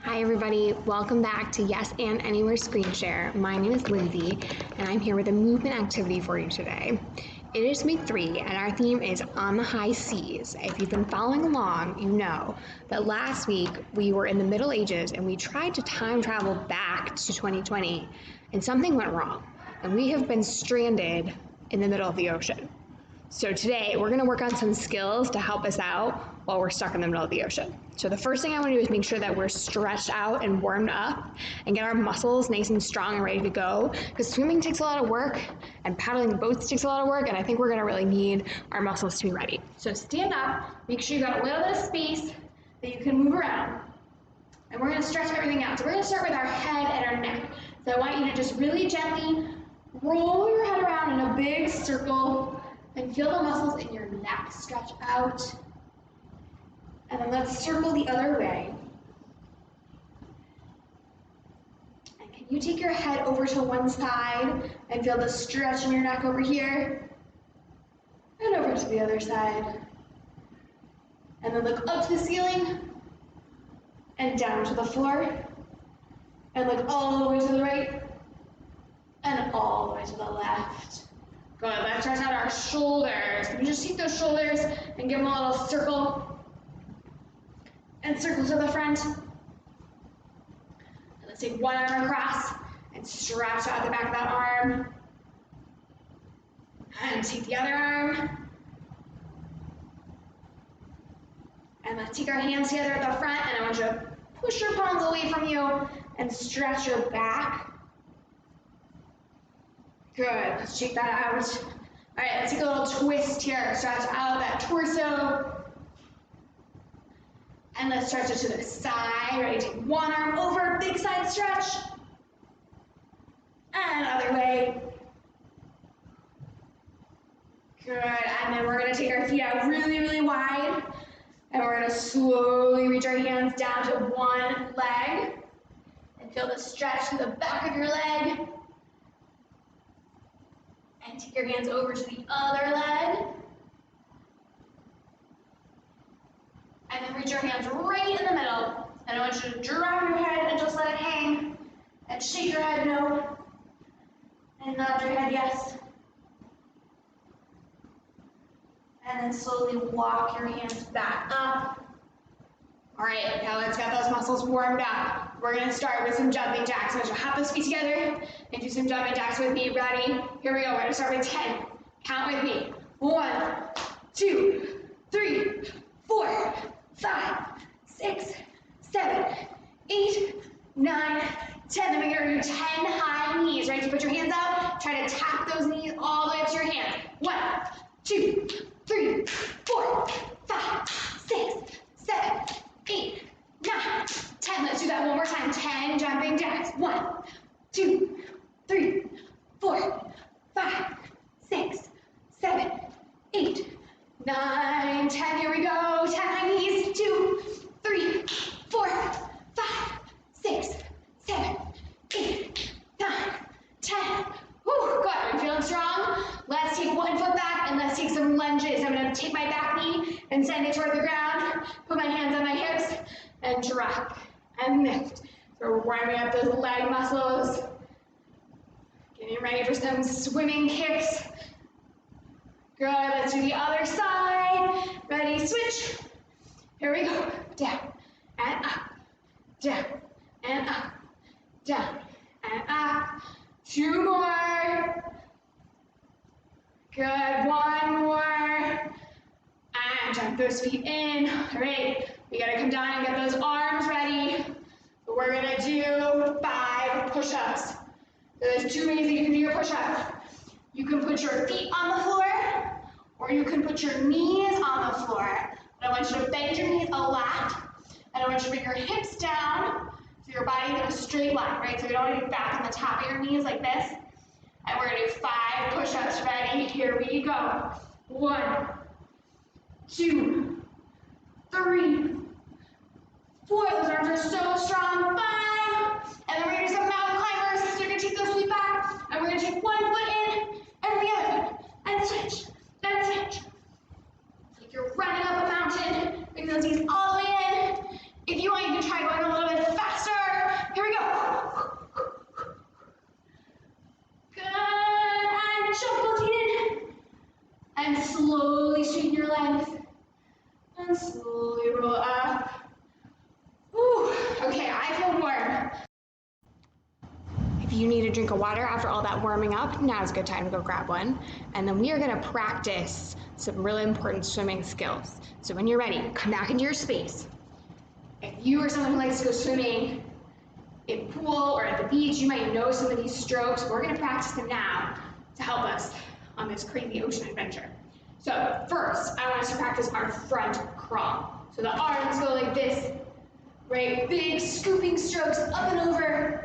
Hi everybody, welcome back to Yes and Anywhere Screen Share. My name is Lindsey and I'm here with a movement activity for you today. It is week 3 and our theme is on the high seas. If you've been following along, you know that last week we were in the Middle Ages and we tried to time travel back to 2020 and something went wrong and we have been stranded in the middle of the ocean. So today we're going to work on some skills to help us out while we're stuck in the middle of the ocean. So the first thing I want to do is make sure that we're stretched out and warmed up and get our muscles nice and strong and ready to go, because swimming takes a lot of work and paddling boats takes a lot of work, and I think we're going to really need our muscles to be ready. So stand up, make sure you got a little bit of space that you can move around, and we're going to stretch everything out. So we're going to start with our head and our neck. So I want you to just really gently roll your head around in a big circle and feel the muscles in your neck stretch out. And then let's circle the other way. And can you take your head over to one side and feel the stretch in your neck over here? And over to the other side. And then look up to the ceiling and down to the floor. And look all the way to the right and all the way to the left. Good, let's stretch out our shoulders. Can you just take those shoulders and give them a little circle? And circle to the front. And let's take one arm across and stretch out the back of that arm. And take the other arm. And let's take our hands together at the front, and I want you to push your palms away from you and stretch your back. Good, let's shake that out. All right, let's take a little twist here. Stretch out that torso. And let's stretch it to the side. Ready, take one arm over, big side stretch. And other way. Good, and then we're gonna take our feet out really, really wide. And we're gonna slowly reach our hands down to one leg. And feel the stretch to the back of your leg. And take your hands over to the other leg. And then reach your hands right in the middle. And I want you to drop your head and just let it hang. And shake your head no. And nod your head yes. And then slowly walk your hands back up. All right, now let's get those muscles warmed up. We're gonna start with some jumping jacks. So hop those feet together and do some jumping jacks with me. Ready? Here we go. We're gonna start with 10. Count with me. 1, 2, 3, 4, 5, 6, 7, 8, 9, 10. Then we're gonna do 10 high knees. Right? So put your hands out. Try to tap those knees all the way up to your hands. 1, 2, 3, 4, 5, 6, 7, 8, 9, 10. Let's do that one more time. 10 jumping jacks. 1, 2, 3, 4, 5, 6, 7, 8, 9, 10. Here we go. 10 high knees. 2, 3, 4, 5, 6, 7, 8, 9, 10. Whew, good. Are you feeling strong? Let's take one foot back and let's take some lunges. I'm going to take my back knee and send it toward the ground. Put my hands on my hips and drop and lift. So we're warming up those leg muscles. Getting ready for some swimming kicks. Good. Let's do the other side. Ready? Switch. Here we go. Down and up. Down and up. Down and up. 2 more. Good. 1 more. And jump those feet in. All right. We gotta come down and get those arms ready. But we're gonna do 5 push-ups. So there's 2 ways that you can do your push-up. You can put your feet on the floor, or you can put your knees on the floor. But I want you to bend your knees a lot, and I want you to bring your hips down so your body's in a straight line, right? So you don't want to be back on the top of your knees like this. And we're gonna do 5 push-ups. Ready? Here we go. 1, 2, 3, 4. Those arms are so strong. 5. And then we're gonna do some mountain climbers. So you're gonna take those feet back, and we're gonna take one foot in and the other foot, and switch, and switch. Like you're running up a mountain, bring those knees all the way in. If you want, you can try going a little bit faster. drink of water after all that warming up, now's a good time to go grab one. And then we are gonna practice some really important swimming skills. So when you're ready, come back into your space. If you are someone who likes to go swimming in a pool or at the beach, you might know some of these strokes. We're gonna practice them now to help us on this crazy ocean adventure. So first, I want us to practice our front crawl. So the arms go like this, right? Big scooping strokes up and over.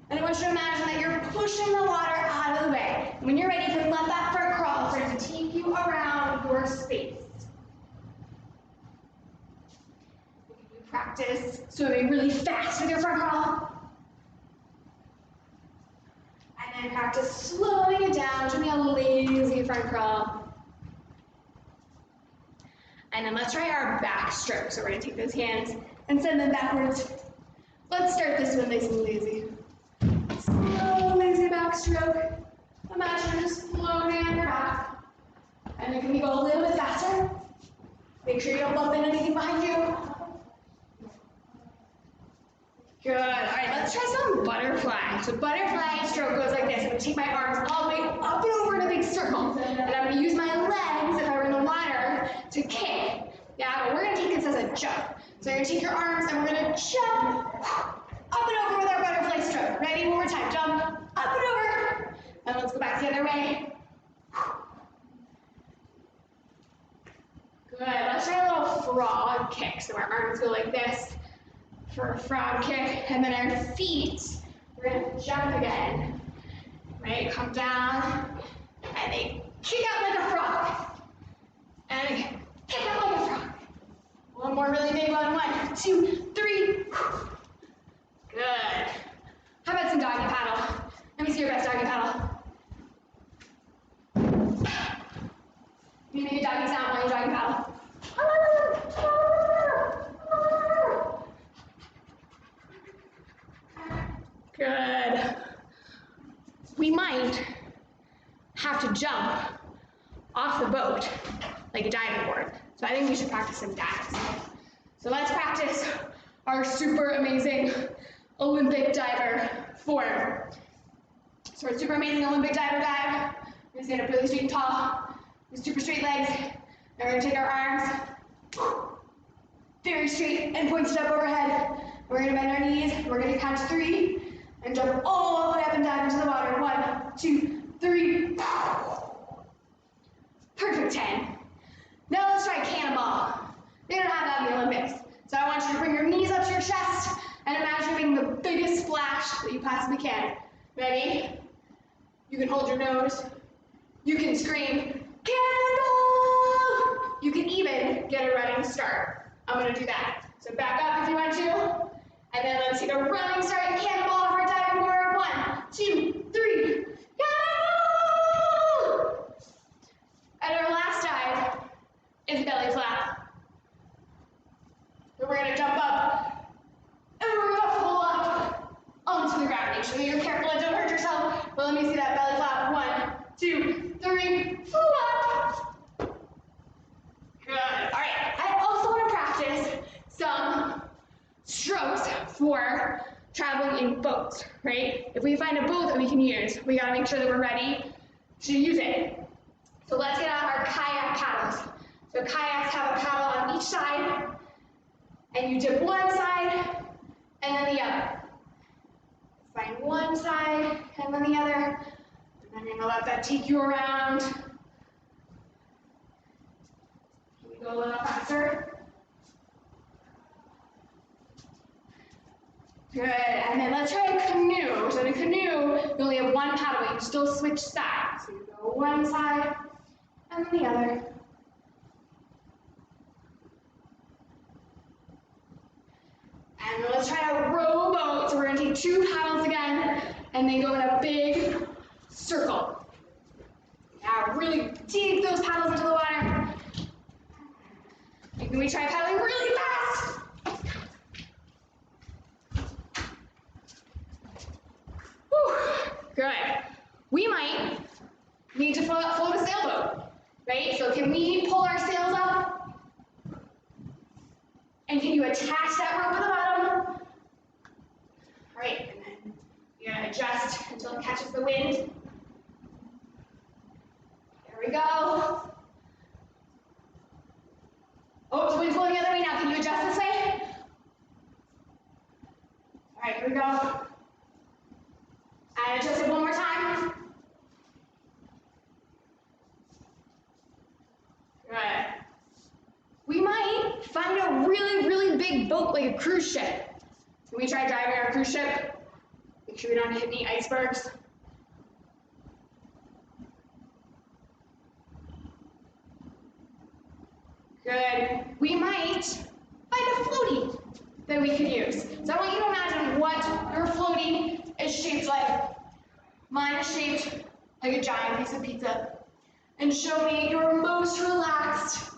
And I want you to imagine that you're pushing the water out of the way. And when you're ready, you can let that front crawl start to take you around your space. You practice swimming really fast with your front crawl. And then practice slowing it down, doing a lazy front crawl. And then let's try our back stroke. So we're gonna take those hands and send them backwards. Let's start this one nice and lazy. Slow, lazy back stroke. Imagine you're just floating on your back. And then can we go a little bit faster? Make sure you don't bump into anything behind you. Good, all right, let's try some butterfly. So butterfly stroke goes like this. I'm gonna take my arms all the way up and over in a big circle. And I'm gonna use my legs, if I were in the water, to kick. Yeah, but we're gonna take this as a jump. So you're gonna take your arms and we're gonna jump up and over with our butterfly stroke. Ready, one more time, jump up and over. And let's go back the other way. Good, let's try a little frog kick. So our arms go like this for a frog kick, and then our feet, we're gonna jump again, right? Come down, and they kick out like a frog. And again, kick out like a frog. One more really big one. 1, 2, 3. Good. How about some doggy paddle? Let me see your best doggy paddle. Can you make a doggy sound while you doggy paddle? Good. We might have to jump off the boat like a diving board. So I think we should practice some dives. So let's practice our super amazing Olympic diver form. So our super amazing Olympic diver dive. We're gonna stand up really straight and tall with super straight legs. And we're gonna take our arms very straight and pointed up overhead. We're gonna bend our knees. We're gonna count to 3 and jump all the way up and down into the water. 1, 2, 3. Perfect, 10. Now let's try Cannonball. They don't have that in the Olympics. So I want you to bring your knees up to your chest and imagine making the biggest splash that you possibly can. Ready? You can hold your nose. You can scream, Cannonball! You can even get a running start. I'm gonna do that. So back up if you want to. And then let's take a running start and Cannonball for our diving board. 1, 2, 3. Cannonball! And our last dive is belly flap. So we're gonna jump up and we're gonna pull up onto the ground. Make sure that you're careful and don't hurt yourself. But let me see that belly flap. 1, 2, 3, pull up. Good. All right. I also want to practice some strokes for traveling in boats, right? If we find a boat that we can use, we gotta make sure that we're ready to use it. So let's get out our kayak paddles. So kayaks have a paddle on each side, and you dip one side and then the other. Find one side and then the other, and then you're gonna let that take you around. Can we go a little faster? Good, and then let's try a canoe. So in a canoe, you only have one paddle, but you still switch sides. So you go one side and then the other. And then let's try a rowboat. So we're gonna take 2 paddles again, and they go in a big circle. Now really dig those paddles into the water. And can we try paddling really fast? Whew, good. We might need to float a sailboat, right? So can we pull our sails up? And can you attach that rope at the bottom? All right, and then you're gonna adjust until it catches the wind. There we go. Oh, the wind's blowing the other way now. Can you adjust this way? All right, here we go. And adjust it one more time. Good. We might find a really, really big boat like a cruise ship. Can we try driving our cruise ship? Make sure we don't hit any icebergs. Good. We might find a floaty that we could use. So I want you to imagine what your floaty is shaped like. Mine is shaped like a giant piece of pizza. And show me your most relaxed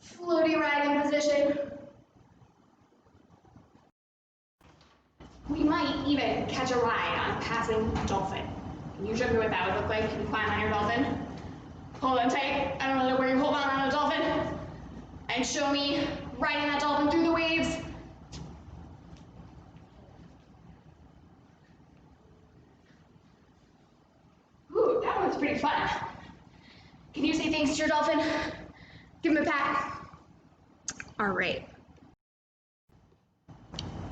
floaty riding position. We might even catch a ride on a passing dolphin. Can you show me what that would look like? Can you climb on your dolphin? Hold on tight. I don't know where you hold on a dolphin. And show me riding that dolphin through the waves. Ooh, that one's pretty fun. Can you say thanks to your dolphin? Give him a pat. All right.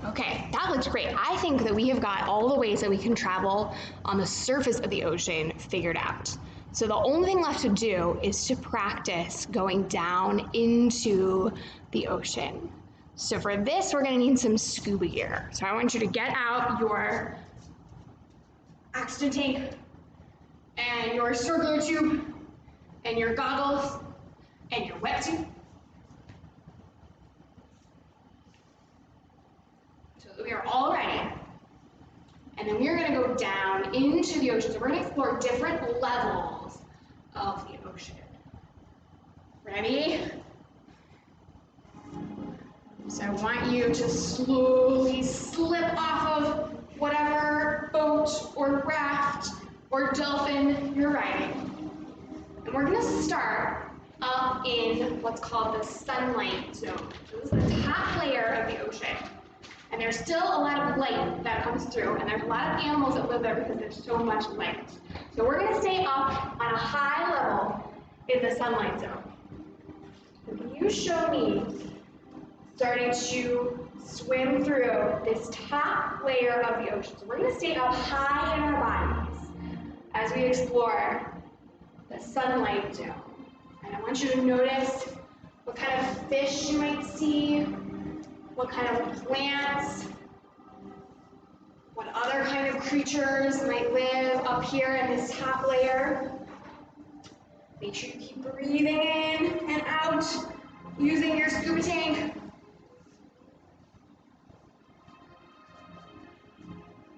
Okay, that looks great. I think that we have got all the ways that we can travel on the surface of the ocean figured out. So the only thing left to do is to practice going down into the ocean. So for this, we're gonna need some scuba gear. So I want you to get out your oxygen tank and your circular tube and your goggles and your wetsuit. So that we are all ready. And then we're gonna go down into the ocean. So we're gonna explore different levels of the ocean. Ready? So I want you to slowly slip off of whatever boat or raft or dolphin you're riding. And we're gonna start up in what's called the sunlight zone. So this is the top layer of the ocean. And there's still a lot of light that comes through, and there's a lot of animals that live there because there's so much light. So we're gonna stay up on a high level in the sunlight zone. And can you show me starting to swim through this top layer of the ocean? So we're gonna stay up high in our bodies as we explore the sunlight zone. And I want you to notice what kind of fish you might see, what kind of plants, what other kind of creatures might live up here in this top layer. Make sure you keep breathing in and out using your scuba tank.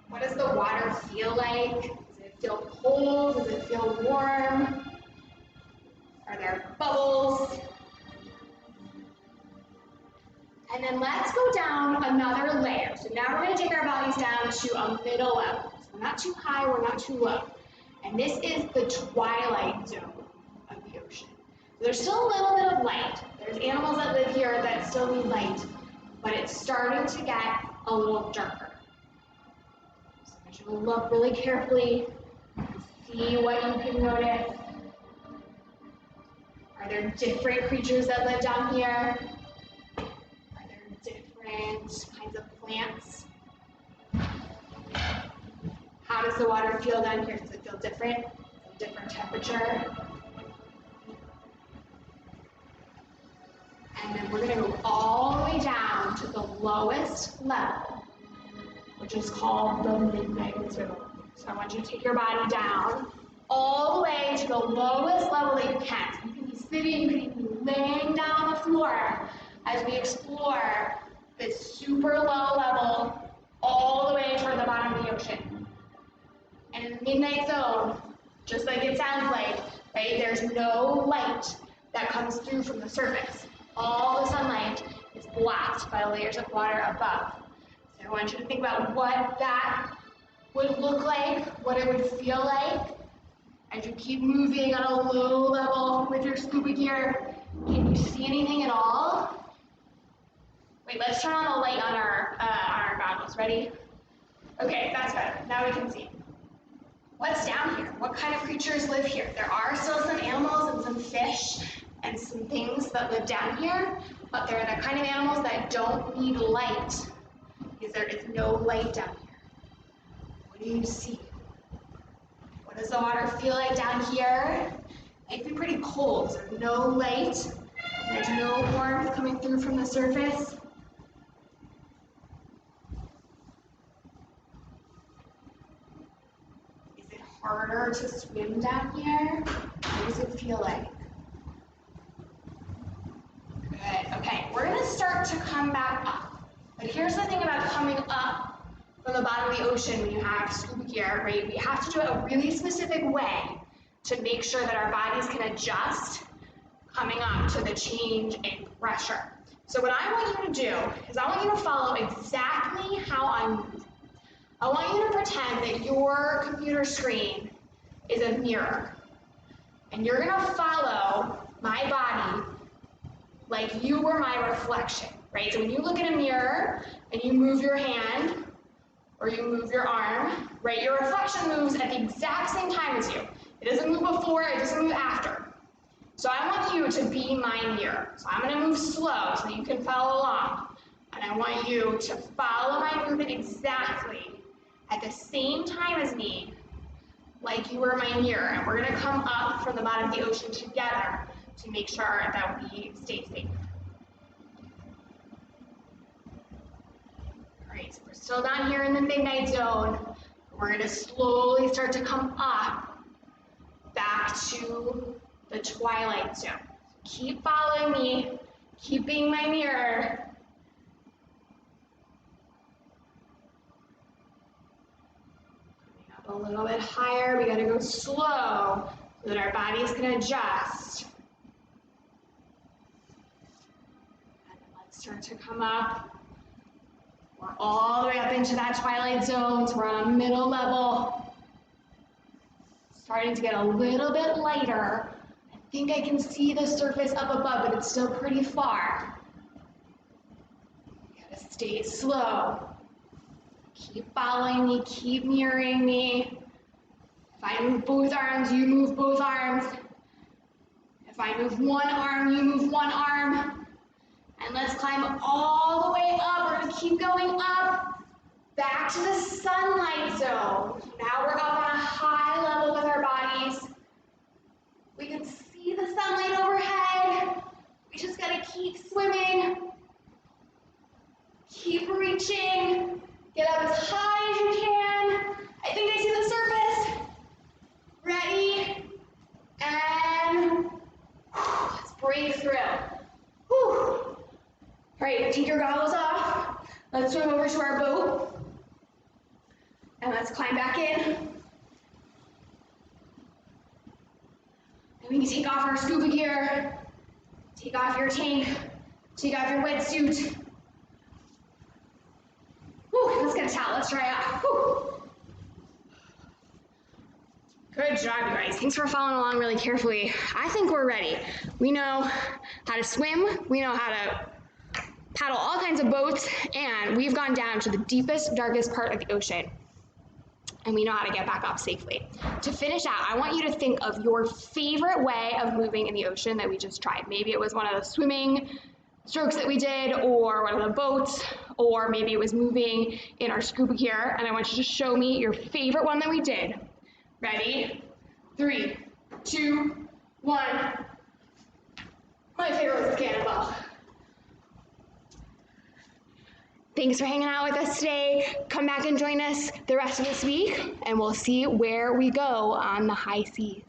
What does the water feel like? Does it feel cold? Does it feel warm? Are there bubbles? And then let's go down another layer. So now we're gonna take our bodies down to a middle level. So we're not too high, we're not too low. And this is the twilight zone of the ocean. So there's still a little bit of light. There's animals that live here that still need light, but it's starting to get a little darker. So I want you to look really carefully, see what you can notice. Are there different creatures that live down here? Different kinds of plants. How does the water feel down here? Does it feel different? Different temperature? And then we're gonna go all the way down to the lowest level, which is called the midnight zone. So I want you to take your body down all the way to the lowest level that you can. So you can be sitting, you can even be laying down on the floor as we explore this super low level all the way toward the bottom of the ocean. And in the midnight zone, just like it sounds like, right, there's no light that comes through from the surface. All the sunlight is blocked by the layers of water above. So I want you to think about what that would look like, what it would feel like as you keep moving on a low level with your scuba gear. Can you see anything at all? Wait, let's turn on the light on our goggles. Ready? Okay, that's better. Now we can see. what's down here? What kind of creatures live here? There are still some animals and some fish and some things that live down here, but they're the kind of animals that don't need light because there is no light down here. What do you see? What does the water feel like down here? It can be pretty cold. There's no light. There's no warmth coming through from the surface. Is it harder to swim down here? What does it feel like? Good. Okay, we're going to start to come back up. But here's the thing about coming up from the bottom of the ocean when you have scuba gear, right? We have to do it a really specific way to make sure that our bodies can adjust coming up to the change in pressure. So what I want you to do is I want you to follow exactly how I move. I want you to pretend that your computer screen is a mirror. And you're going to follow my body like you were my reflection, right? So when you look in a mirror and you move your hand or you move your arm, right, your reflection moves at the exact same time as you. It doesn't move before, it doesn't move after. So I want you to be my mirror. So I'm going to move slow so that you can follow along. And I want you to follow my movement exactly at the same time as me, like you were my mirror. And we're going to come up from the bottom of the ocean together to make sure that we stay safe. All right, so we're still down here in the midnight zone. We're going to slowly start to come up back to the Twilight Zone. Keep following me, keep being my mirror. Coming up a little bit higher, we gotta go slow so that our bodies can adjust. And then let's start to come up. We're all the way up into that Twilight Zone, so we're on a middle level. Starting to get a little bit lighter. I think I can see the surface up above, but it's still pretty far. You gotta stay slow. Keep following me, keep mirroring me. If I move both arms, you move both arms. If I move one arm, you move one arm. And let's climb all the way up. We're gonna keep going up, back to the sunlight zone. Now we're up on a high level with our bodies. We can see the sunlight overhead. We just gotta keep swimming. Keep reaching. Get up as high as you can. I think I see the surface. Ready? And let's break through. Whew. All right, take your goggles off. Let's swim over to our boat. And let's climb back in. And we can take off our scuba gear, take off your tank, take off your wetsuit. Whew, let's get a towel, let's dry off. Whew. Good job, you guys. Thanks for following along really carefully. I think we're ready. We know how to swim, we know how to paddle all kinds of boats, and we've gone down to the deepest, darkest part of the ocean. And we know how to get back up safely. To finish out, I want you to think of your favorite way of moving in the ocean that we just tried. Maybe it was one of the swimming strokes that we did, or one of the boats, or maybe it was moving in our scuba gear. And I want you to show me your favorite one that we did. Ready? 3, 2, 1. My favorite was the Cannonball. Thanks for hanging out with us today. Come back and join us the rest of this week, and we'll see where we go on the high seas.